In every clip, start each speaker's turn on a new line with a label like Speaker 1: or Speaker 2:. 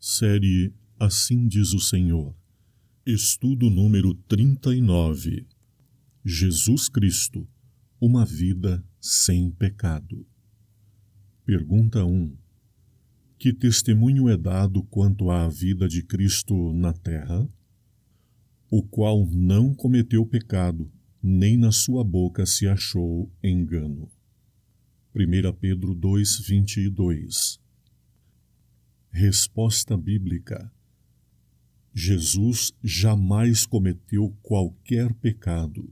Speaker 1: Série Assim Diz o Senhor. Estudo número 39. Jesus Cristo, uma vida sem pecado. Pergunta 1. Que testemunho é dado quanto à vida de Cristo na terra? O qual não cometeu pecado, nem na sua boca se achou engano. 1 Pedro 2:22. Resposta bíblica. Jesus jamais cometeu qualquer pecado.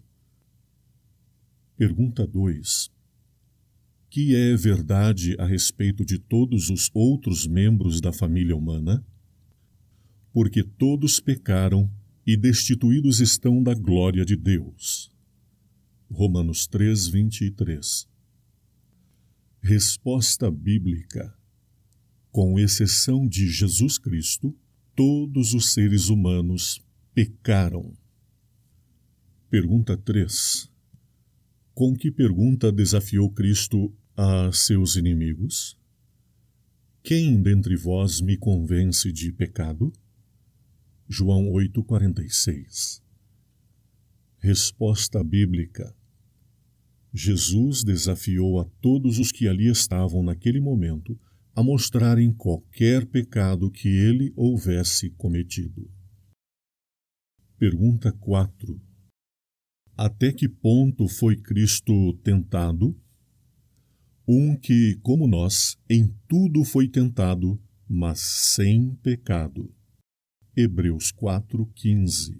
Speaker 1: Pergunta 2. Que é verdade a respeito de todos os outros membros da família humana? Porque todos pecaram e destituídos estão da glória de Deus. Romanos 3:23. Resposta bíblica. Com exceção de Jesus Cristo, todos os seres humanos pecaram. Pergunta 3. Com que pergunta desafiou Cristo a seus inimigos? Quem dentre vós me convence de pecado? João 8:46. Resposta bíblica. Jesus desafiou a todos os que ali estavam naquele momento a mostrarem qualquer pecado que ele houvesse cometido. Pergunta 4. Até que ponto foi Cristo tentado? Um que, como nós, em tudo foi tentado, mas sem pecado. Hebreus 4:15.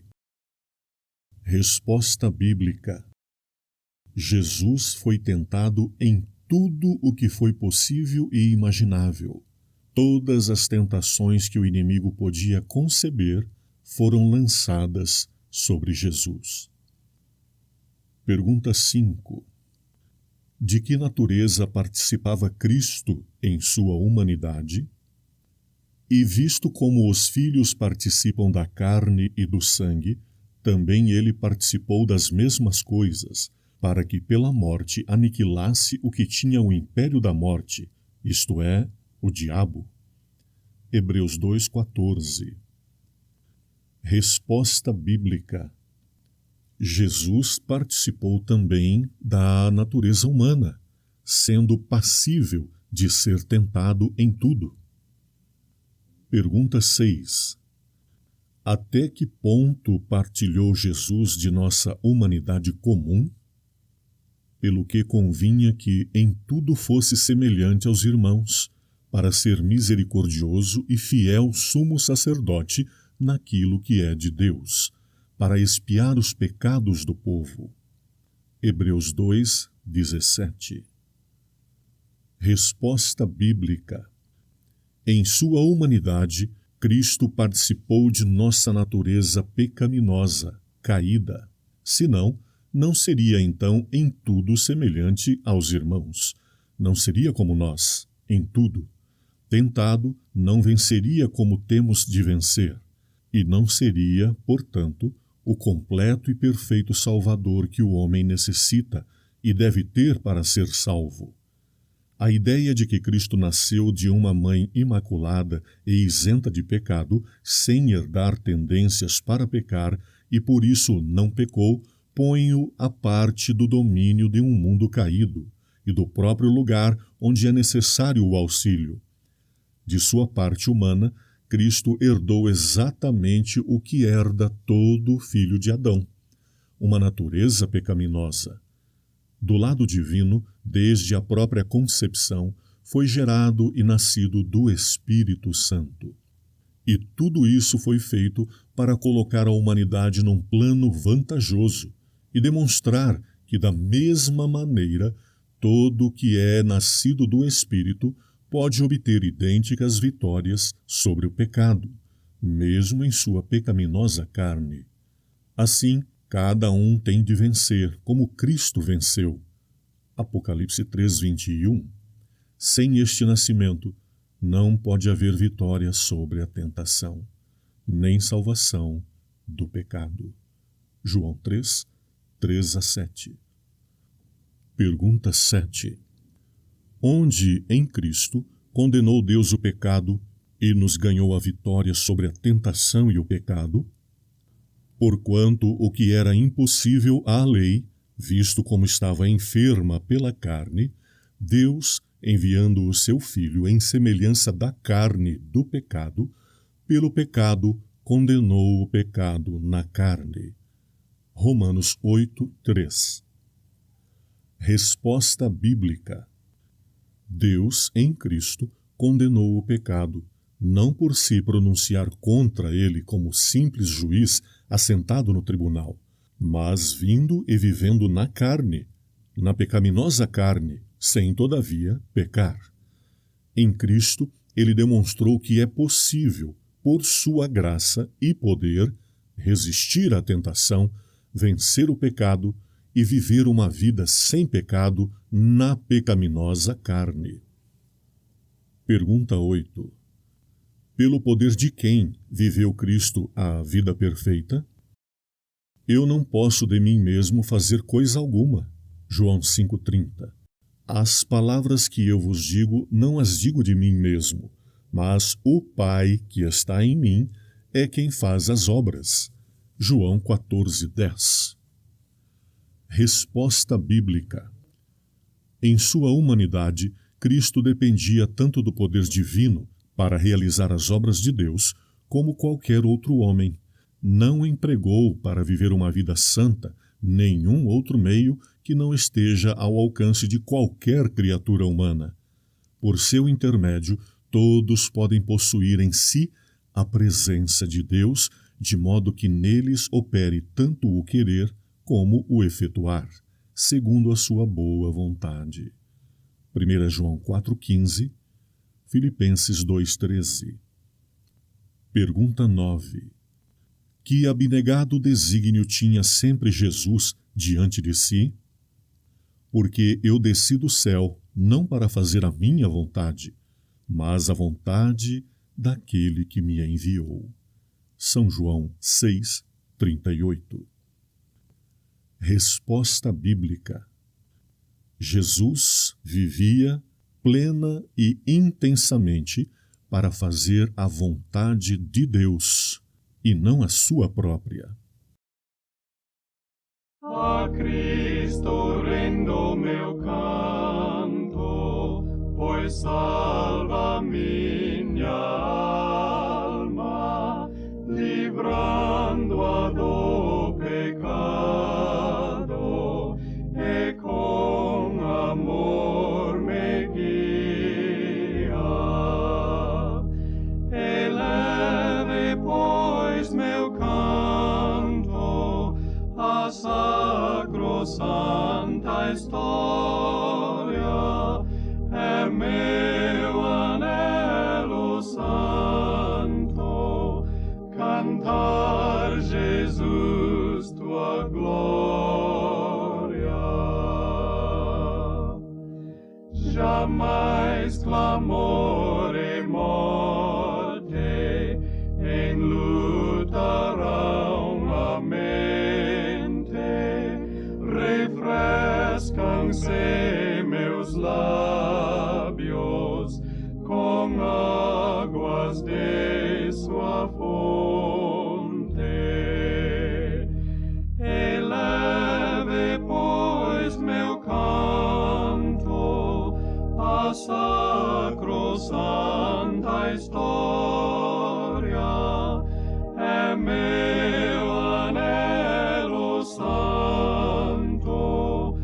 Speaker 1: Resposta bíblica. Jesus foi tentado em tudo o que foi possível e imaginável. Todas as tentações que o inimigo podia conceber foram lançadas sobre Jesus. Pergunta 5. De que natureza participava Cristo em sua humanidade? E visto como os filhos participam da carne e do sangue, também ele participou das mesmas coisas, para que pela morte aniquilasse o que tinha o império da morte, isto é, o diabo. Hebreus 2:14. Resposta bíblica. Jesus participou também da natureza humana, sendo passível de ser tentado em tudo. Pergunta 6. Até que ponto partilhou Jesus de nossa humanidade comum? Pelo que convinha que em tudo fosse semelhante aos irmãos, para ser misericordioso e fiel sumo sacerdote naquilo que é de Deus, para expiar os pecados do povo. Hebreus 2:17. Resposta bíblica. Em sua humanidade, Cristo participou de nossa natureza pecaminosa, caída. Senão, não seria então em tudo semelhante aos irmãos. Não seria como nós, em tudo. Tentado, não venceria como temos de vencer. E não seria, portanto, o completo e perfeito Salvador que o homem necessita e deve ter para ser salvo. A ideia de que Cristo nasceu de uma mãe imaculada e isenta de pecado, sem herdar tendências para pecar, e por isso não pecou, põe-o à parte do domínio de um mundo caído e do próprio lugar onde é necessário o auxílio. De sua parte humana, Cristo herdou exatamente o que herda todo filho de Adão, uma natureza pecaminosa. Do lado divino, desde a própria concepção, foi gerado e nascido do Espírito Santo. E tudo isso foi feito para colocar a humanidade num plano vantajoso e demonstrar que, da mesma maneira, todo o que é nascido do Espírito pode obter idênticas vitórias sobre o pecado, mesmo em sua pecaminosa carne. Assim, cada um tem de vencer, como Cristo venceu. Apocalipse 3:21. Sem este nascimento, não pode haver vitória sobre a tentação, nem salvação do pecado. João 3:3-7. Pergunta 7. Onde, em Cristo, condenou Deus o pecado e nos ganhou a vitória sobre a tentação e o pecado, porquanto o que era impossível à lei, visto como estava enferma pela carne, Deus, enviando o seu Filho em semelhança da carne do pecado, pelo pecado condenou o pecado na carne. Romanos 8, 3. Resposta bíblica. Deus, em Cristo, condenou o pecado, não por se pronunciar contra ele como simples juiz assentado no tribunal, mas vindo e vivendo na carne, na pecaminosa carne, sem, todavia, pecar. Em Cristo, ele demonstrou que é possível, por sua graça e poder, resistir à tentação, vencer o pecado e viver uma vida sem pecado na pecaminosa carne. Pergunta 8. Pelo poder de quem viveu Cristo a vida perfeita? Eu não posso de mim mesmo fazer coisa alguma. João 5,30. As palavras que eu vos digo, não as digo de mim mesmo, mas o Pai que está em mim é quem faz as obras. João 14,10. Resposta bíblica. Em sua humanidade, Cristo dependia tanto do poder divino para realizar as obras de Deus, como qualquer outro homem. Não empregou para viver uma vida santa nenhum outro meio que não esteja ao alcance de qualquer criatura humana. Por seu intermédio, todos podem possuir em si a presença de Deus, de modo que neles opere tanto o querer como o efetuar, segundo a sua boa vontade. 1 João 4,15, Filipenses 2,13. Pergunta 9. Que abnegado desígnio tinha sempre Jesus diante de si? Porque eu desci do céu, não para fazer a minha vontade, mas a vontade daquele que me enviou. São João 6,38. Resposta bíblica. Jesus vivia plena e intensamente para fazer a vontade de Deus e não a sua própria.
Speaker 2: A Cristo rendo meu canto, pois salva minha alma, livrando-a do pecado, e com amor me guia. Eleve, pois, meu canto a sacrosanta história, é meu anelo santo, cantar, Jesus, tua glória. Jamais clamor e morte enlutarão a mente, refrescam-se meus lábios com águas de sua fonte. Eleve, pois, meu canto a sacrosanta história, é meu anelo santo,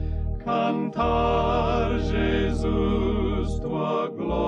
Speaker 2: cantar, Jesus, tua glória.